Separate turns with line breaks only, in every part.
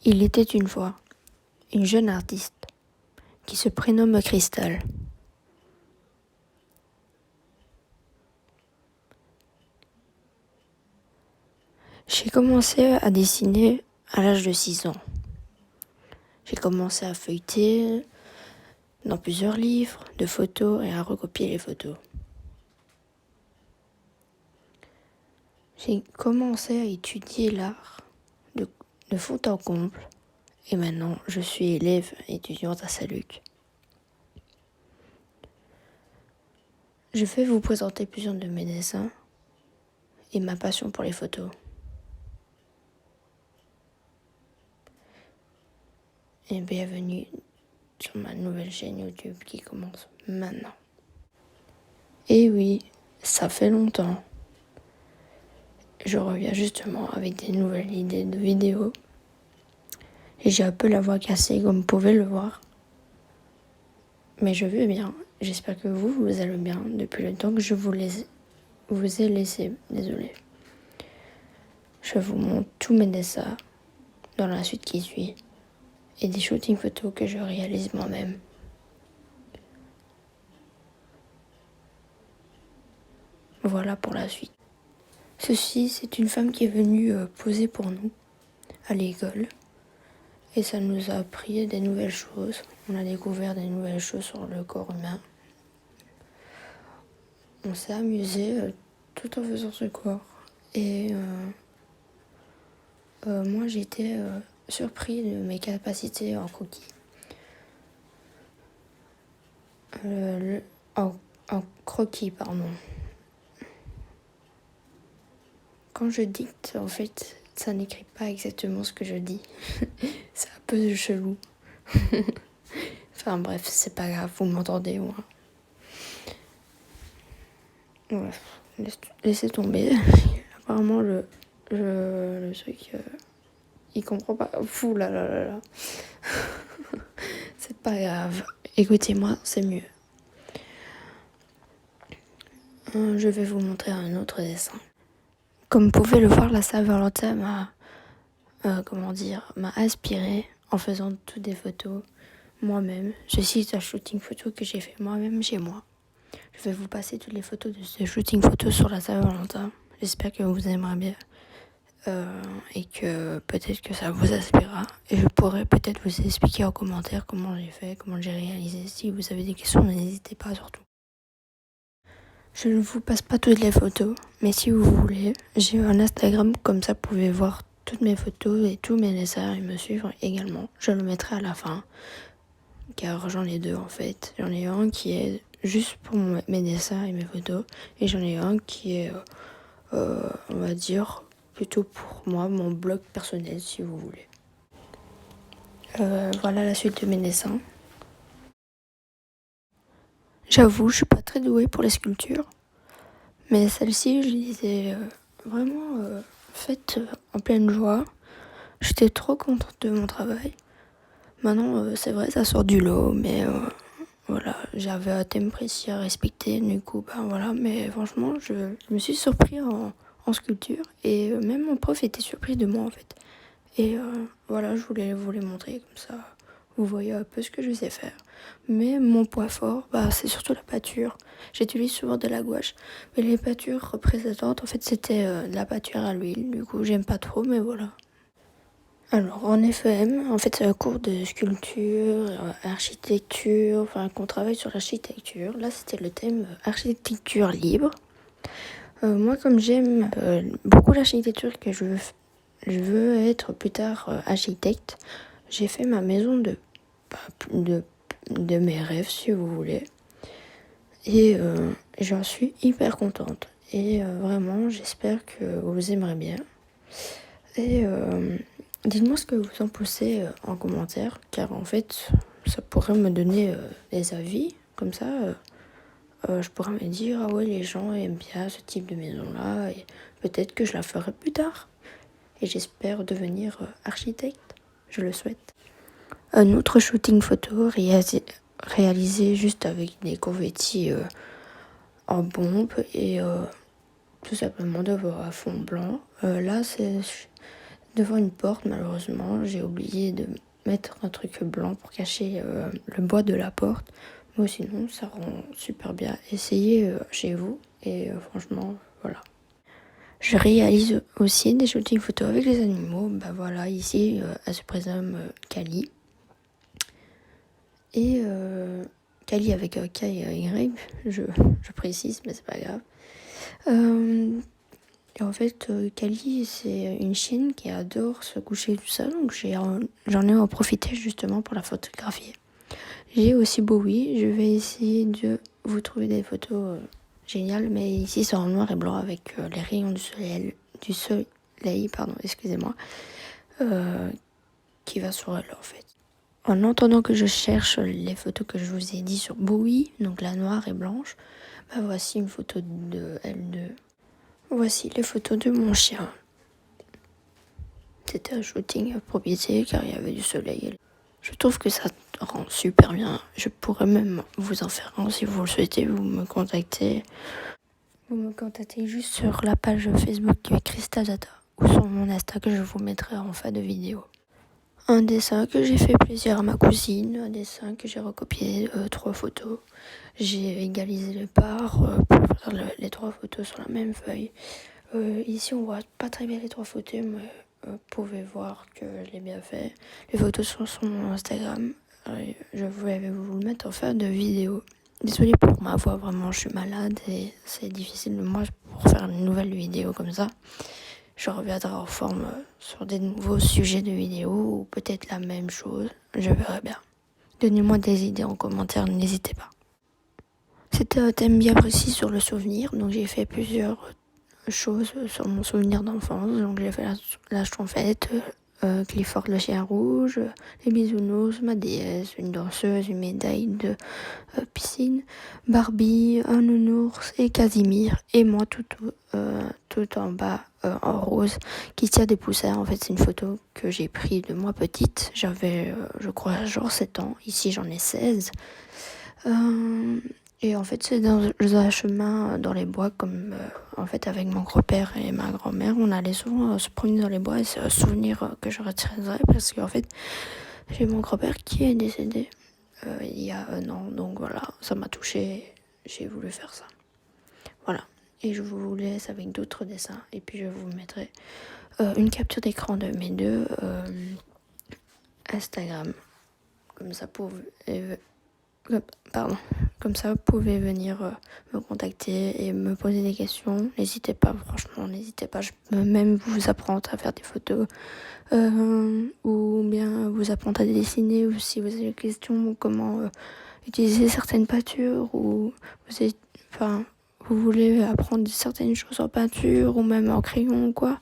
Il était une fois une jeune artiste qui se prénomme Cristal. J'ai commencé à dessiner à l'âge de 6 ans. J'ai commencé à feuilleter dans plusieurs livres de photos et à recopier les photos. J'ai commencé à étudier l'art de fond en comble et maintenant je suis élève étudiante à Saint-Luc. Je vais vous présenter plusieurs de mes dessins et ma passion pour les photos. Et bienvenue sur ma nouvelle chaîne YouTube qui commence maintenant. Et oui, ça fait longtemps. Je reviens justement avec des nouvelles idées de vidéos. Et j'ai un peu la voix cassée comme vous pouvez le voir. Mais je vais bien. J'espère que vous allez bien depuis le temps que je vous ai laissé. Désolé. Je vous montre tous mes dessins dans la suite qui suit. Et des shootings photos que je réalise moi-même. Voilà pour la suite. Ceci, c'est une femme qui est venue poser pour nous à l'école. Et ça nous a appris des nouvelles choses. On a découvert des nouvelles choses sur le corps humain. On s'est amusé tout en faisant ce corps. Et moi, j'étais surpris de mes capacités en croquis. En croquis, pardon. Quand je dicte, en fait, ça n'écrit pas exactement ce que je dis. C'est un peu chelou. Enfin bref, c'est pas grave, vous m'entendez, moi. Bref, laissez tomber. Apparemment, le truc, il comprend pas. Fou là là là là. C'est pas grave. Écoutez-moi, c'est mieux. Je vais vous montrer un autre dessin. Comme vous pouvez le voir, la Saint-Valentin m'a inspiré en faisant toutes des photos moi-même. Ceci est un shooting photo que j'ai fait moi-même chez moi. Je vais vous passer toutes les photos de ce shooting photo sur la Saint-Valentin. J'espère que vous aimerez bien et que peut-être que ça vous inspirera. Et je pourrais peut-être vous expliquer en commentaire comment j'ai fait, comment j'ai réalisé. Si vous avez des questions, n'hésitez pas surtout. Je ne vous passe pas toutes les photos, mais si vous voulez, j'ai un Instagram, comme ça vous pouvez voir toutes mes photos et tous mes dessins et me suivre également. Je le mettrai à la fin, car j'en ai deux en fait. J'en ai un qui est juste pour mes dessins et mes photos, et j'en ai un qui est, on va dire, plutôt pour moi, mon blog personnel si vous voulez. Voilà la suite de mes dessins. J'avoue, je suis pas très douée pour les sculptures, mais celle-ci, je les ai vraiment faites en pleine joie. J'étais trop contente de mon travail. Maintenant, c'est vrai, ça sort du lot, mais voilà, j'avais un thème précis à respecter, du coup, ben voilà, mais franchement, je me suis surpris en sculpture, et même mon prof était surpris de moi, en fait. Et voilà, je voulais vous les montrer, comme ça, vous voyez un peu ce que je sais faire. Mais mon point fort, bah, c'est surtout la peinture. J'utilise souvent de la gouache, mais les peintures représentantes, en fait, c'était de la peinture à l'huile, du coup, j'aime pas trop, mais voilà. Alors, en FM, en fait, c'est un cours de sculpture, architecture, enfin, qu'on travaille sur l'architecture. Là, c'était le thème architecture libre. Moi, comme j'aime beaucoup l'architecture, que je veux être plus tard architecte, j'ai fait ma maison de mes rêves, si vous voulez. Et j'en suis hyper contente. Et vraiment, j'espère que vous aimerez bien. Et dites-moi ce que vous en pensez en commentaire, car en fait, ça pourrait me donner des avis. Comme ça, je pourrais me dire, ah ouais, les gens aiment bien ce type de maison-là, et peut-être que je la ferai plus tard. Et j'espère devenir architecte, je le souhaite. Un autre shooting photo réalisé juste avec des confettis en bombe et tout simplement de voir à fond blanc. Là, c'est devant une porte. Malheureusement, j'ai oublié de mettre un truc blanc pour cacher le bois de la porte. Mais sinon, ça rend super bien. Essayez chez vous et franchement, voilà. Je réalise aussi des shootings photos avec les animaux. Bah voilà, ici, elle se prénomme Kali. Et Kali avec K et Y, je précise, mais c'est pas grave. Et en fait, Kali, c'est une chienne qui adore se coucher tout seul, donc j'en ai en profité justement pour la photographier. J'ai aussi Bowie, je vais essayer de vous trouver des photos géniales, mais ici c'est en noir et blanc avec les rayons du soleil, excusez-moi, qui va sur elle en fait. En attendant que je cherche les photos que je vous ai dit sur Bowie, donc la noire et blanche, bah voici une photo de L2. Voici les photos de mon chien. C'était un shooting à propriété car il y avait du soleil. Je trouve que ça rend super bien. Je pourrais même vous en faire un si vous le souhaitez. Vous me contactez juste sur la page Facebook Crystal Data ou sur mon Insta que je vous mettrai en fin de vidéo. Un dessin que j'ai fait plaisir à ma cousine, un dessin que j'ai recopié 3 photos. J'ai égalisé les parts pour faire les 3 photos sur la même feuille. Ici on voit pas très bien les 3 photos, mais vous pouvez voir que je l'ai bien fait. Les photos sont sur mon Instagram. Je vais vous le mettre en fin de vidéo. Désolée pour ma voix, vraiment je suis malade et c'est difficile de moi pour faire une nouvelle vidéo comme ça. Je reviendrai en forme sur des nouveaux sujets de vidéo ou peut-être la même chose, je verrai bien. Donnez-moi des idées en commentaire, n'hésitez pas. C'était un thème bien précis sur le souvenir, donc j'ai fait plusieurs choses sur mon souvenir d'enfance. Donc j'ai fait la Schtroumpfette, Clifford le chien rouge, les bisounours, ma déesse, une danseuse, une médaille de piscine, Barbie, un nounours et Casimir et moi tout en bas en rose qui tire des poussières. En fait c'est une photo que j'ai prise de moi petite. J'avais je crois genre 7 ans. Ici j'en ai 16. Et en fait, c'est dans un chemin dans les bois, comme en fait avec mon grand-père et ma grand-mère, on allait souvent se promener dans les bois et c'est un souvenir que je retiendrai parce qu'en fait, j'ai mon grand-père qui est décédé il y a 1 an, donc voilà, ça m'a touchée, j'ai voulu faire ça. Voilà, et je vous laisse avec d'autres dessins et puis je vous mettrai une capture d'écran de mes 2 Instagram, comme ça pour comme ça, vous pouvez venir me contacter et me poser des questions. N'hésitez pas, franchement, n'hésitez pas. Je peux même vous apprendre à faire des photos ou bien vous apprendre à dessiner ou si vous avez des questions comment utiliser certaines peintures ou vous voulez apprendre certaines choses en peinture ou même en crayon ou quoi,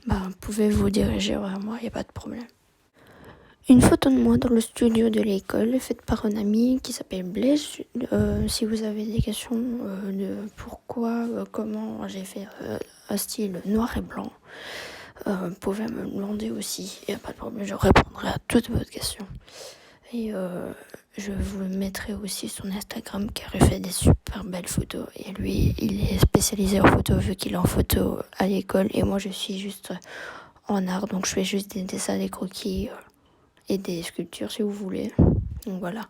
vous pouvez vous diriger vers moi, il n'y a pas de problème. Une photo de moi dans le studio de l'école faite par un ami qui s'appelle Blaise. Si vous avez des questions de pourquoi, comment j'ai fait un style noir et blanc, vous pouvez me le demander aussi. Il n'y a pas de problème, je répondrai à toutes vos questions. Et je vous mettrai aussi son Instagram car il fait des super belles photos. Et lui, il est spécialisé en photo vu qu'il est en photo à l'école. Et moi, je suis juste en art, donc je fais juste des dessins, des croquis et des sculptures si vous voulez. Donc voilà.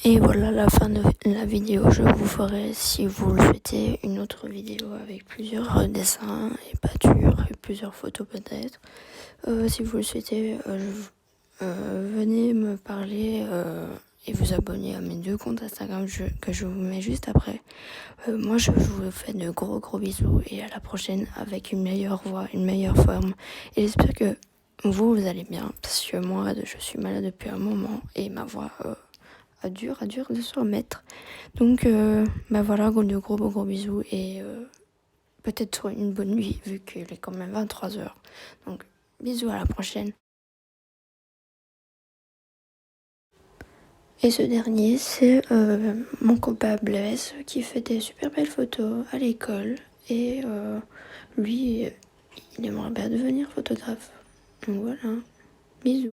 Et voilà la fin de la vidéo. Je vous ferai, si vous le souhaitez, une autre vidéo avec plusieurs dessins et peintures et plusieurs photos peut-être. Si vous le souhaitez, venez me parler et vous abonner à mes 2 comptes Instagram que je vous mets juste après. Moi, je vous fais de gros bisous et à la prochaine avec une meilleure voix, une meilleure forme. Et j'espère que vous allez bien parce que moi, je suis malade depuis un moment et ma voix a dur de se remettre. Donc, voilà, de gros bisous et peut-être une bonne nuit vu qu'il est quand même 23h. Donc, bisous, à la prochaine. Et ce dernier, c'est mon copain Blaise qui fait des super belles photos à l'école. Et lui, il aimerait bien devenir photographe. Donc voilà, bisous.